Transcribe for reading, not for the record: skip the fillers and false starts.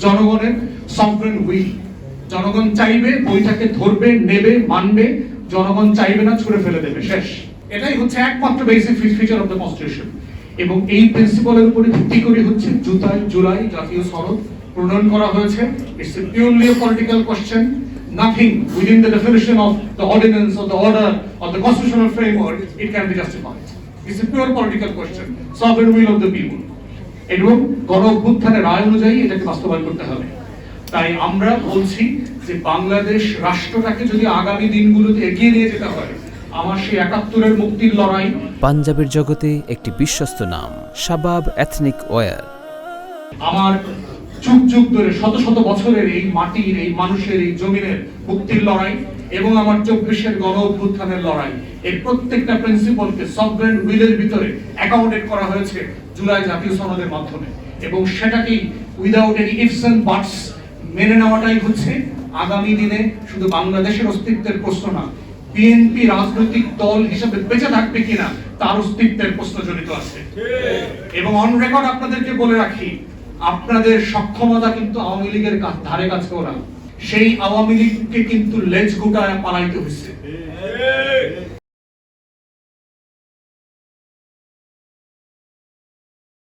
জনগণের sovereign will. জনগণ চাইবে বইটাকে ধরবে, নেবে, মানবে, জনগণ চাইবে না, ছুঁড়ে ফেলে দেবে, শেষ। এটাই হচ্ছে একমাত্র basic feature of the constitution. এবং এই প্রিন্সিপালের উপরে ভিত্তি করে হচ্ছে জুলাই জাতীয় সনদ প্রণয়ন করা হয়েছে। It's purely a political question. Nothing within the definition of the ordinance or the order or the constitutional framework it can be justified. It's a pure political question. Sovereign will of the people. এবং গণ অভ্যুত্থানের রায় অনুযায়ী এটাকে বাস্তবায়ন করতে হবে। তাই আমরা বলছি যে বাংলাদেশ রাষ্ট্রটাকে যদি আগামী দিনগুলোতে এগিয়ে নিয়ে যেতে হয়, আমার সেই ৭১-এর মুক্তির লড়াই। পাঞ্জাবের জগতে একটি বিশ্বস্ত নাম, শাবাব এথনিক ওয়্যার। আমার যুগ যুগ ধরে শত শত বছরের এই মাটির, এই মানুষের, এই জমিনের মুক্তির লড়াই এবং আমার ২৪-এর গণ অভ্যুত্থানের লড়াই, এর প্রত্যেকটা প্রিন্সিপালকে সভরেন উইলের ভিতরে অ্যাকাউন্টেড করা হয়েছে জুলাই জাতীয় সনদের মাধ্যমে। এবং সেটাকেই উইদাউট এনি ইফস এন্ড বাটস মেনে নেওয়াটাই হচ্ছে আগামী দিনে শুধু বাংলাদেশের অস্তিত্বের প্রশ্ন না, বিএনপি রাজনৈতিক দল হিসেবে বেঁচে থাকবে কিনা তার অস্তিত্বের প্রশ্ন জড়িত আছে। এবং অন রেকর্ড আপনাদেরকে বলে রাখি, আপনাদের সক্ষমতা কিন্তু আওয়ামী লীগের ধারে কাছেও না। সেই আওয়ামী লীগকে কিন্তু লেজ গুটায় পালাইতে হয়েছে।